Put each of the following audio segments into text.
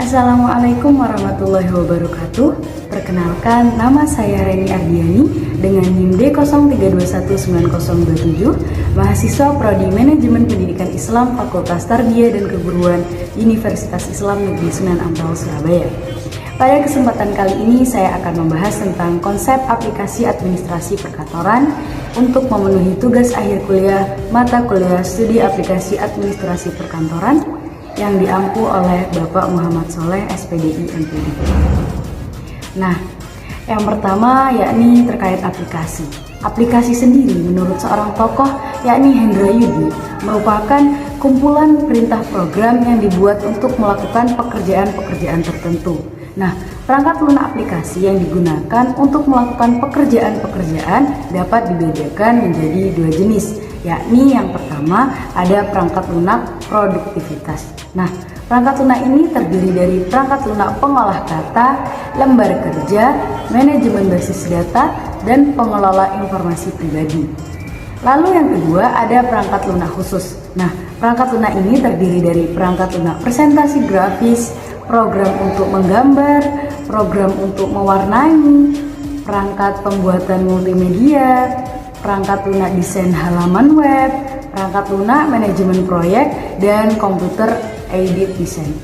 Assalamualaikum warahmatullahi wabarakatuh. Perkenalkan, nama saya Reni Ardiani dengan NIM D03219027, mahasiswa Prodi Manajemen Pendidikan Islam Fakultas Tarbiyah dan Keguruan Universitas Islam Negeri Sunan Ampel, Surabaya. Pada kesempatan kali ini saya akan membahas tentang konsep aplikasi administrasi perkantoran untuk memenuhi tugas akhir kuliah mata kuliah studi aplikasi administrasi perkantoran yang diampu oleh Bapak Muhammad Soleh, SPDI MPD. Nah, yang pertama yakni terkait aplikasi. Aplikasi sendiri menurut seorang tokoh yakni Hendra Yudi merupakan kumpulan perintah program yang dibuat untuk melakukan pekerjaan-pekerjaan tertentu. Nah, perangkat lunak aplikasi yang digunakan untuk melakukan pekerjaan-pekerjaan dapat dibedakan menjadi dua jenis, yakni yang pertama ada perangkat lunak produktivitas. Nah, perangkat lunak ini terdiri dari perangkat lunak pengolah kata, lembar kerja, manajemen basis data, dan pengelola informasi pribadi. Lalu yang kedua ada perangkat lunak khusus. Nah, perangkat lunak ini terdiri dari perangkat lunak presentasi grafis, program untuk menggambar, program untuk mewarnai, perangkat pembuatan multimedia, perangkat lunak desain halaman web, perangkat lunak manajemen proyek, dan komputer aided design.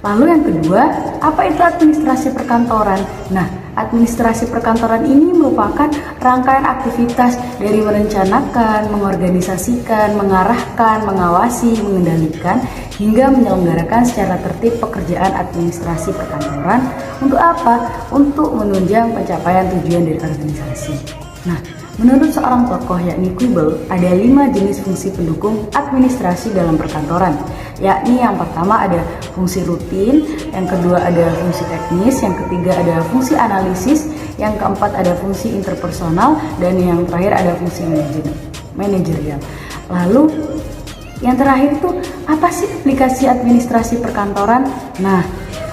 Lalu yang kedua, apa itu administrasi perkantoran? Nah, administrasi perkantoran ini merupakan rangkaian aktivitas dari merencanakan, mengorganisasikan, mengarahkan, mengawasi, mengendalikan, hingga menyelenggarakan secara tertib pekerjaan administrasi perkantoran. Untuk apa? Untuk menunjang pencapaian tujuan dari organisasi. Nah, menurut seorang tokoh yakni Quibble, ada 5 jenis fungsi pendukung administrasi dalam perkantoran, yakni yang pertama ada fungsi rutin, yang kedua ada fungsi teknis, yang ketiga ada fungsi analisis, yang keempat ada fungsi interpersonal, dan yang terakhir ada fungsi manajerial. Lalu yang terakhir itu apa sih aplikasi administrasi perkantoran? Nah,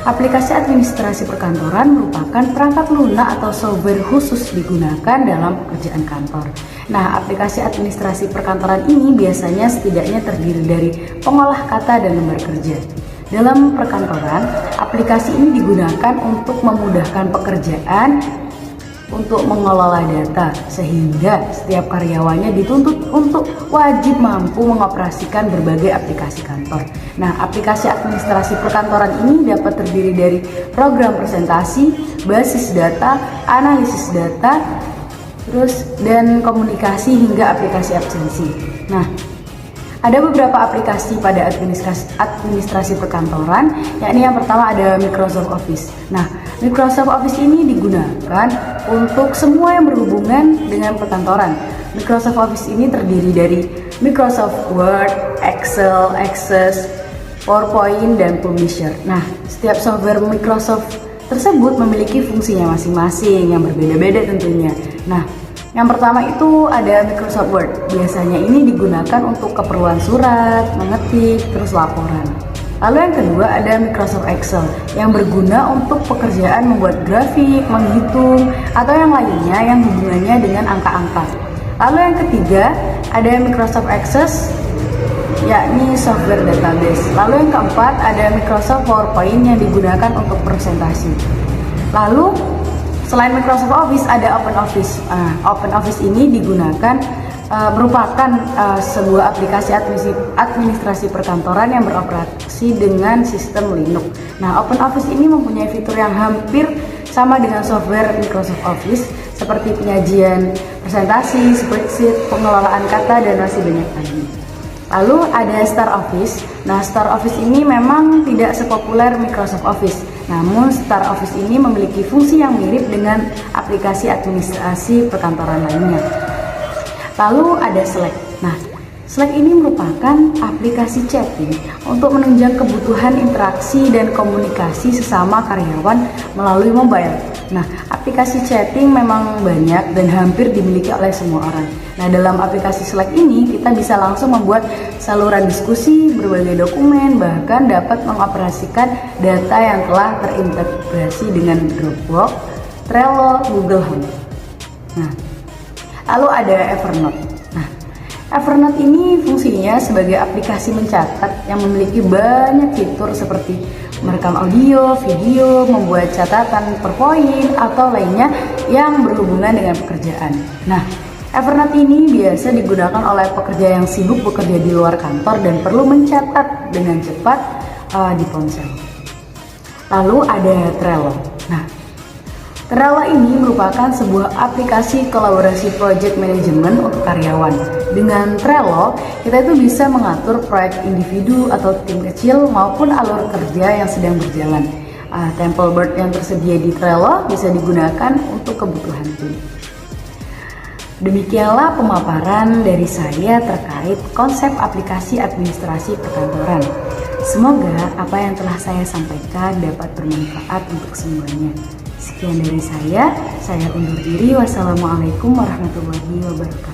aplikasi administrasi perkantoran merupakan perangkat lunak atau software khusus digunakan dalam pekerjaan kantor. Nah, aplikasi administrasi perkantoran ini biasanya setidaknya terdiri dari pengolah kata dan lembar kerja. Dalam perkantoran, aplikasi ini digunakan untuk memudahkan pekerjaan untuk mengelola data, sehingga setiap karyawannya dituntut untuk wajib mampu mengoperasikan berbagai aplikasi kantor. Nah, aplikasi administrasi perkantoran ini dapat terdiri dari program presentasi, basis data, analisis data, dan komunikasi hingga aplikasi absensi. Nah, ada beberapa aplikasi pada administrasi perkantoran, yakni yang pertama ada Microsoft Office. Nah, Microsoft Office ini digunakan untuk semua yang berhubungan dengan perkantoran. Microsoft Office ini terdiri dari Microsoft Word, Excel, Access, PowerPoint, dan Publisher. Nah, setiap software Microsoft tersebut memiliki fungsinya masing-masing yang berbeda-beda tentunya. Nah, yang pertama itu ada Microsoft Word. Biasanya ini digunakan untuk keperluan surat, mengetik, terus laporan. Lalu yang kedua ada Microsoft Excel yang berguna untuk pekerjaan membuat grafik, menghitung, atau yang lainnya yang hubungannya dengan angka-angka. Lalu yang ketiga ada Microsoft Access, yakni software database. Lalu yang keempat ada Microsoft PowerPoint yang digunakan untuk presentasi. Lalu selain Microsoft Office ada OpenOffice. OpenOffice ini digunakan merupakan sebuah aplikasi administrasi perkantoran yang beroperasi dengan sistem Linux. Nah, OpenOffice ini mempunyai fitur yang hampir sama dengan software Microsoft Office seperti penyajian presentasi, spreadsheet, pengelolaan kata, dan masih banyak lagi. Lalu ada Star Office. Nah, Star Office ini memang tidak sepopuler Microsoft Office. Namun Star Office ini memiliki fungsi yang mirip dengan aplikasi administrasi perkantoran lainnya. Lalu ada Slack. Nah, Slack ini merupakan aplikasi chatting untuk menunjang kebutuhan interaksi dan komunikasi sesama karyawan melalui mobile. Nah, aplikasi chatting memang banyak dan hampir dimiliki oleh semua orang. Nah, dalam aplikasi Slack ini kita bisa langsung membuat saluran diskusi, berbagai dokumen, bahkan dapat mengoperasikan data yang telah terintegrasi dengan Dropbox, Trello, Google Home. Nah, lalu ada Evernote. Nah, Evernote ini fungsinya sebagai aplikasi mencatat yang memiliki banyak fitur seperti merekam audio, video, membuat catatan per poin, atau lainnya yang berhubungan dengan pekerjaan. Nah, Evernote ini biasa digunakan oleh pekerja yang sibuk bekerja di luar kantor dan perlu mencatat dengan cepat di ponsel. Lalu ada Trello. Nah, Trello ini merupakan sebuah aplikasi kolaborasi project management untuk karyawan. Dengan Trello, kita itu bisa mengatur proyek individu atau tim kecil maupun alur kerja yang sedang berjalan. Template yang tersedia di Trello bisa digunakan untuk kebutuhan tim. Demikianlah pemaparan dari saya terkait konsep aplikasi administrasi perkantoran. Semoga apa yang telah saya sampaikan dapat bermanfaat untuk semuanya. Sekian dari saya undur diri. Wassalamualaikum warahmatullahi wabarakatuh.